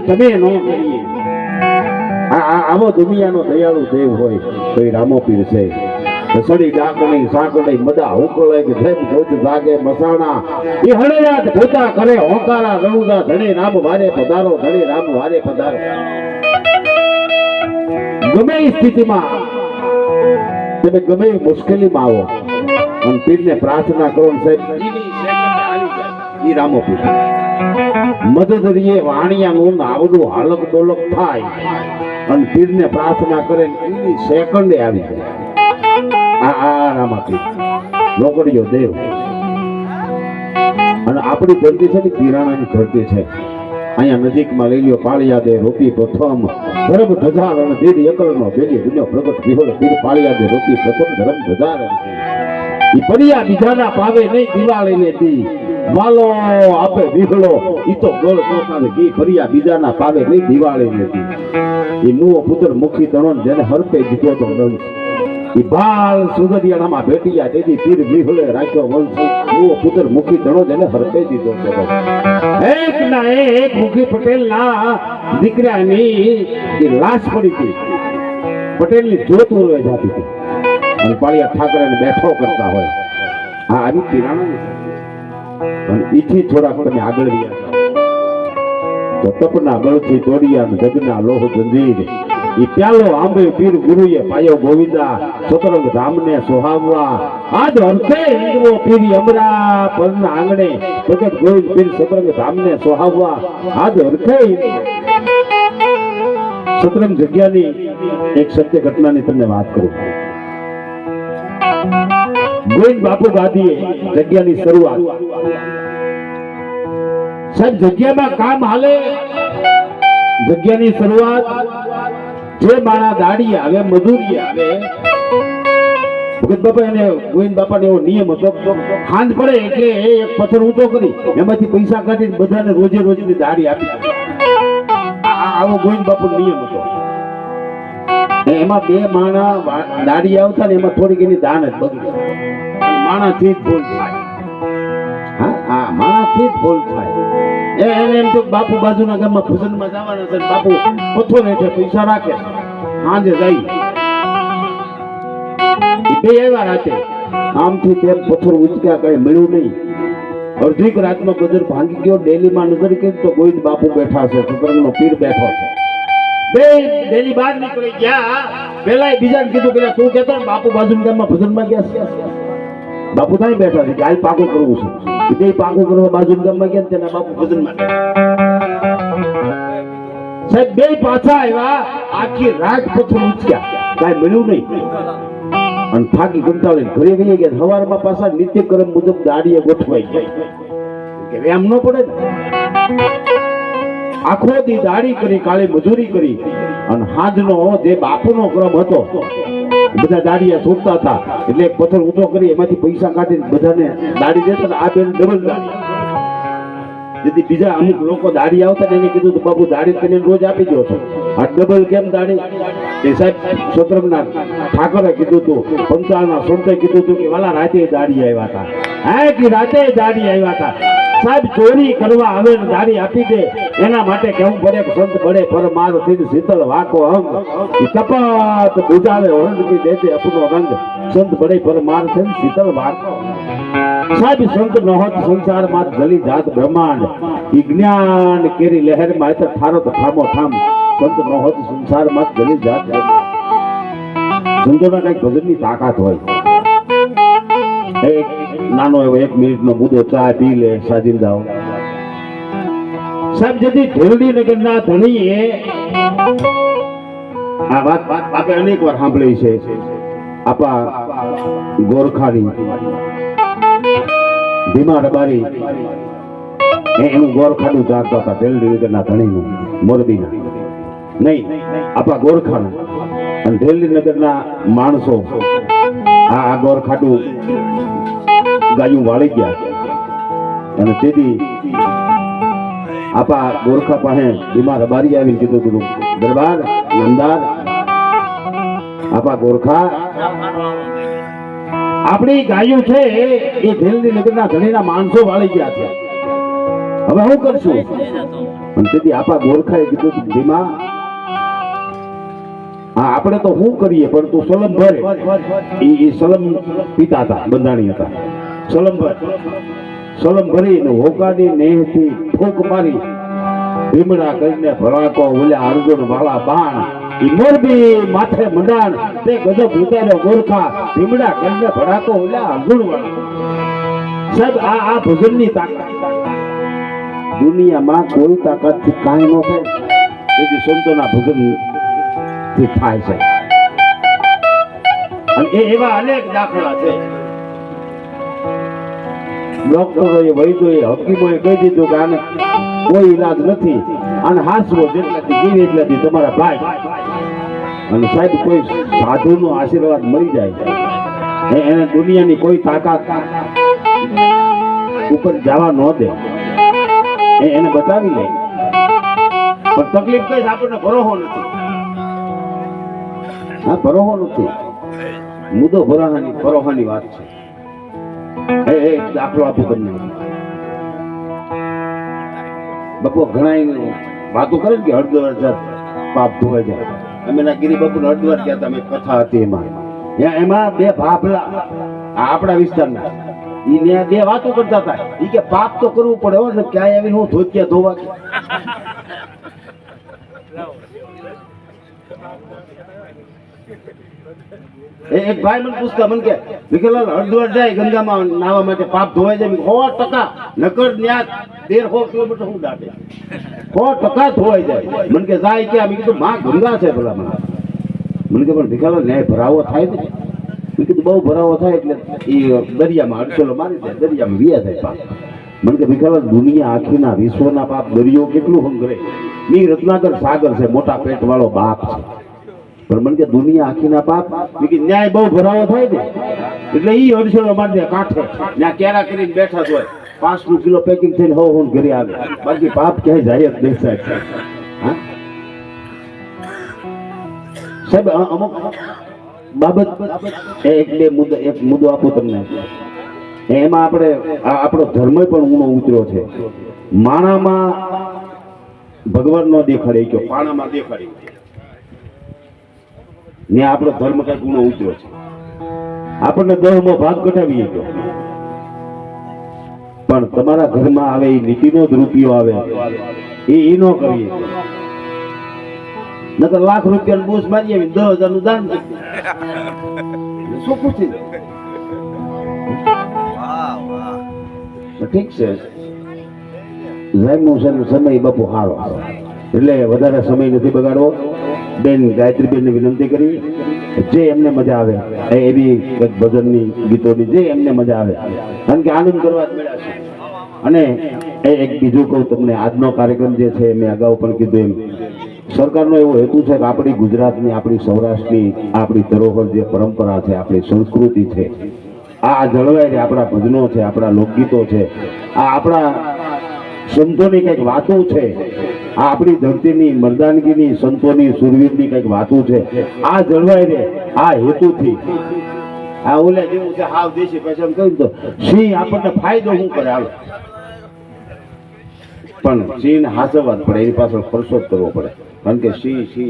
તમે ન કરીએ. આવો દુનિયાનો દયાળુ દેવ હોય તો એ રામો પીર છે. સડી ડાકણી સાકડી મદા ઉકળે કે જેમ જોત જાગે મસાણા એ હળિયાત ભૂતા કરે હોકારા રણુદા ધણી રામ વારે પધારો ધણી રામ વારે પધારો. ગમે એ સ્થિતિમાં તમે ગમે એ મુશ્કેલીમાં આવો અને પીરને પ્રાર્થના કરો સાહેબ ઈ રામો પીર મદદ રીએ વાણિયાનું આવડું હાલક ડોલક થાય અને પીરને પ્રાર્થના કરે એની સેકન્ડે આવી જાય. આ રામા પીર લોકડીયો દેવ. અને આપણી ધરતી છે ને પીરાણાની ધરતી છે. અહીંયા નજીકમાં લઈ લ્યો પાળિયા દે રોપી પ્રથમ ધર્મ ધજાર અને દીદી એકલનો બેલી દુનિયા પ્રગટ વિહોળ પીર પાળિયા દે રોપી પ્રથમ ધર્મ ધજાર. ઈ પરિયા બીજાના પાવે નહીં દિવાળીને દી વાલો આપે વિહળો ઈ તો ગોળ ચોખાને ઘી પરિયા બીજાના પાવે નહીં દિવાળીને દી. ઈ મુઓ પુત્ર મુખી તણો જેને હરપે જીતો તો રંગ ઈ બાલ સુગરિયાણામાં ભેટિયા તેથી પીર વિહળે રાખ્યો વંશ મુઓ પુત્ર મુખી તણો જેને હરપે જીતો તો એક ના એક મુખી પટેલ ના દીકરાની એ લાશ પડી હતી. પટેલની જોત ઉરવે જાતી હતી અને પાળિયા ઠાકરાને બેઠો કરતા હોય. આ આવી પીરાણા અને ઈથી થોડાક તમે આગળ રહ્યા તો તપના બળથી તોડિયા જગના લોહ જંજીર ઈ પ્યાલો આંબે પીર ગુરુએ પાયો ગોવિંદા સતરંગ ધામને સોહાવવા આજ હરતે હિંદવો પીરી અમરા પરના આંગણે ભગત ગોવિંદ પીર સતરંગ ધામને સોહાવવા આજ હરતે સતરંગ જગ્યાની એક સત્ય ઘટનાની તમને વાત કરું. ગોવિંદ બાપુ ગાદીએ જગ્યાની શરૂઆત સાહેબ જગ્યામાં કામ હાલે જગ્યાની શરૂઆત જે માણા દાડી આવે મજૂરી આવે ભગત બાપા એને ગોવિંદ બાપાને એવો નિયમ હતો ખાંડ પડે એટલે એક પથ્થર ઊંચો કરી એમાંથી પૈસા કાઢીને બધાને રોજે રોજની દાડી આપી. આવો ગોવિંદ બાપુ નિયમ હતો. એમાં બે માણા દાડી આવતા ને એમાં થોડીક એની દાન જ બગડી માણાથી જ ભૂલ થાય. હા માણાથી જ ભૂલ થાય. એને એમ તો બાપુ બાજુના ગામમાં ભજનમાં જવાના છે બાપુ પથ્થર હેઠે પૈસા રાખે સાંજે જાય બે આવ્યા રાતે આમથી તેમ પથ્થર ઉચક્યા કઈ મળ્યું નહીં. અડધીક રાતમાં ગદર ભાંગી ગયો. ડેલીમાં નજર કરી તો ગોવિંદ બાપુ બેઠા છે સતરંગનો પીર બેઠો છે. બે ડેલી બહાર નીકળી ગયા. પેલા બીજાને કીધું કે તું કેતો બાપુ બાજુના ગામમાં ભજનમાં ગયા છે. બાપુ ત્યાં બેઠા છે કે આજ પાકું કરવું છે. બે પાકું કરવા બાજુના ગામમાં ગયા તેના બાપુ ભજનમાં સાહેબ બે પાછા આવ્યા. આખી રાત પથ્થર ઉચક્યા કઈ મળ્યું નહીં અને થાકી કંટાળીને ઘરે ગઈ ગયા. સવારમાં પાછા નિત્યક્રમ મુજબ દાડીએ ગોઠવાઈ જાય કે એમ ન પડે ને. આખો દી દાડી કરી કાળી મજૂરી કરી અને હાજનો જે બાપુનો ક્રમ હતો બધા દાડિયા છોડતા હતા એટલે એક પથ્થર ઊંચો કરી એમાંથી પૈસા કાઢીને બધાને દાડી દેતા. આ બેન ડબલ દાડી જેથી બીજા અમુક લોકો દાડી આવતા એને કીધું તો બાપુ દાડી કરીને રોજ આપી દો છો. આ ડબલ કેમ દાડી એ સાહેબ સતરંગના ઠાકરે કીધું હતું. પંચાળના સંતે કીધું હતું કે વાલા રાતે દાડી આવ્યા હતા. હા કે રાતે દાડી આવ્યા હતા સાહેબ. ચોરી કરવા આવે ને દાડી આપી દે એના માટે કેવું પડે કે સંત બળે પર માર થી શીતળ વાકો અંગ તપાત બુજાવે ઓરંગ કી દેતે અપનો રંગ સંત બળે પર માર થી શીતળ વાકો સાહેબ. સંત નહોત સંસાર માં જલી જાત બ્રહ્માંડ વિજ્ઞાન કેરી લહેર માં તો ઠારો તો ઠામો ઠામ સંત નહોત સંસાર માં જલી જાત સંતોના કઈક ભજનની તાકાત હોય. એક નાનો એવો 1 મિનિટનો મુદ્દો ચા પી લે સાજિંદાઓ સાહેબ. જેથી ઢેરડી નગરના ધણીએ આ વાત આપણે અનેક વાર સાંભળી છે. આપા ગોરખાની ભીમા રબારી એનું ગોરખાનું જાણતા હતા. ઢેરડી નગરના ધણીનું મોરબીના નહીં આપા ગોરખાનું અને ઢેરડી નગરના માણસો આ ગોરખાનું ગાયું વાળી ગયા અને તેથી આપા ગોરખા પાસે ભીમા રબારી આવીને કીધું કીધું દરબાર નંદાર આપા ગોરખા આપણી ગાયું છે એ ઢેલની નગરના ધણીના માણસો વાળી ગયા છે. હવે શું કરશું? અને તેથી આપા ગોરખાએ કીધું કે ભીમા હા આપણે તો શું કરીએ પણ તું સલમ ભરે એ સલમ પીતા હતા, બંધાણી હતા. સલમ ભરીને હોકાની નેહથી ફૂંક મારી ભીમડા કરીને ભરાકો ઓલ્યા અર્જુન વાળા બાણ ઈ મોરબી માથે મંડાણ તે ગજબ ઉતાર્યો ગોરખા ભીમડા કરીને ભરાકો ઓલ્યા અર્જુન વાળા. સાહેબ આ ભજનની તાકાત દુનિયામાં કોઈ તાકાતથી કાંઈ ન થાય, તેથી સંતોના ભજન થી થાય છે. અને એવા અનેક દાખલા છે. ડોક્ટરોએ વૈદ્યોએ હકીમોએ કહી દીધું કે આને કોઈ ઈલાજ નથી, અને હાસવો જેટલાથી જીવે એટલાથી તમારા ભાઈ. અને સાહેબ કોઈ સાધુનો આશીર્વાદ મળી જાય એને દુનિયાની કોઈ તાકાત ઉપર જવા ન દે, એને બતાવી લે. પણ તકલીફ કઈ આપણને ભરોહો નથી. હા ભરોહો નથી, મુદ્દો ભરોહાની વાત છે. એક દાખલો આપું તમને. બાપુ ઘણા વાતો કરે કે હળદર પાપ ધોવાઈ જાય. અમે ના ગિરી બાપુ હળદર ગયા હતા, કથા હતી એમાં બે ભાભલા આપણા વિસ્તારના ઈ બે વાતો કરતા હતા. ઈ કે પાપ તો કરવું પડે હો, ક્યાંય આવીને હું ધોતિયા ધોવા. એક ભાઈ મને પૂછતા મને કે વિકલાલ હરિદ્વાર જાય ગંગામાં નાવા માટે પાપ ધોવાઈ જાય. 100% નકર ન્યા 150 કિલોમીટર હું દાટે 100% ધોવાઈ જાય. મને કે જાય કે મેં કીધું માં ગંગા છે ભલા મને કે પણ વિકલાલ ન્યાય ભરાવો થાય ને. મેં કીધું બહુ ભરાવો થાય એટલે એ દરિયામાં અડસેલો મારી જાય, દરિયામાં વિયા જાય પાપ. મને કે વિકલાલ દુનિયા આખીના વિશ્વના પાપ દરિયો કેટલું હંગરે. ઈ રત્નાકર સાગર છે, મોટા પેટ વાળો બાપ છે. પણ મને કે દુનિયા આખીના પાપ ન્યાય બહુ ભરાવો થાય ને એટલે ઈ અડસેલો મારી દે કાંઠે, ત્યાં કેરા કરીને બેઠા જ હોય. 5 કિલો પેકિંગ થઈને હોન ઘરે આવે, બાકી પાપ ક્યાંય જાય જ નહીં સાહેબ. હા સાહેબ અમુક બાબત એક મુદ્દો આપું તમને. એમાં આપણે આપણો ધર્મ પણ ઊંડો ઉતર્યો છે. માણામાં ભગવાન નો દેખાડે ગયો, પાણામાં દેખાડી ને આપણો ધર્મ કઈ ગુણો ઉતર્યો છે. આપણને 10મો ભાગ ઘટાવીએ ગયો, પણ તમારા ઘરમાં આવે એ નીતિનો જ રૂપિયો આવે એ ન કરીએ. નકર લાખ રૂપિયા બૂસ મારી આવી 10,000 નું દાન શું પૂછી. ઠીક છે સમય બાપુ હારો એટલે વધારે સમય નથી બગાડવો. બેન ગાયત્રી બેન વિનંતી કરી જે એમને મજા આવે એવી ભજનની ગીતોની જે એમને મજા આવે, કારણ કે આનંદ કરવા જ મળ્યા છે. અને એક બીજું કહું તમને, આજનો કાર્યક્રમ જે છે મેં અગાઉ પણ કીધું એમ સરકારનો એવો હેતુ છે કે આપણી ગુજરાતની, આપણી સૌરાષ્ટ્રની આપણી ધરોહર જે પરંપરા છે, આપણી સંસ્કૃતિ છે, આ જળવાય રહે. આપણા ભજનો છે, આપણા લોકગીતો છે, આ આપણા સંતોની કંઈક વાતો છે, આ આપણી ધરતીની મર્દાનગીની સંતોની સુરવીરની કંઈક વાતો છે, આ જળવાઈ રહે. આ હેતુથી આ ઓલે જેવું છે હાવ દેશી પૈસા કહ્યું તો સિંહ આપણને ફાયદો શું કરે હાલો, પણ સિંહ હાસવવા પડે, એની પાછળ ખર્ચો જ કરવો પડે. કારણ કે સિંહ છે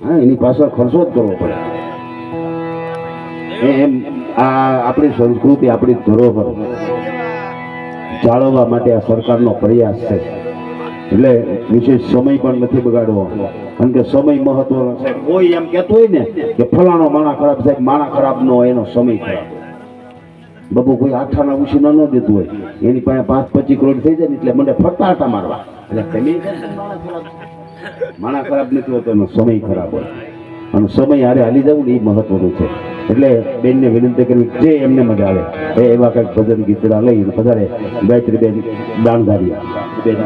હા, એની પાછળ ખર્ચો જ કરવો પડે. એમ આ આપણી સંસ્કૃતિ, આપણી ધરોહર જાળવવા માટે આ સરકારનો પ્રયાસ છે. એટલે વિશેષ સમય પણ નથી બગાડવો, કારણ કે સમય મહત્વનો છે. કોઈ એમ કહેતો હોય ને કે ફલાણો માણા ખરાબ સાહેબ, માણા ખરાબ નો એનો સમય ખરાબ. બાબુ કોઈ આઠાના ઉછીના ન દેતું હોય, એની પાસે 5-25 કરોડ થઈ જાય ને એટલે મને ફરતા આટા મારવા. એટલે તમે માણા ખરાબ નથી હોતો, એનો સમય ખરાબ હોય. અને સમય હારે હાલી જવું ને એ મહત્વનું છે. એટલે બેનને વિનંતી કરવી જે એમને મજા આવે એવા કંઈક ભજન ગીતડા લઈને પધારે ગાયત્રી બેન દાણધારી બેન.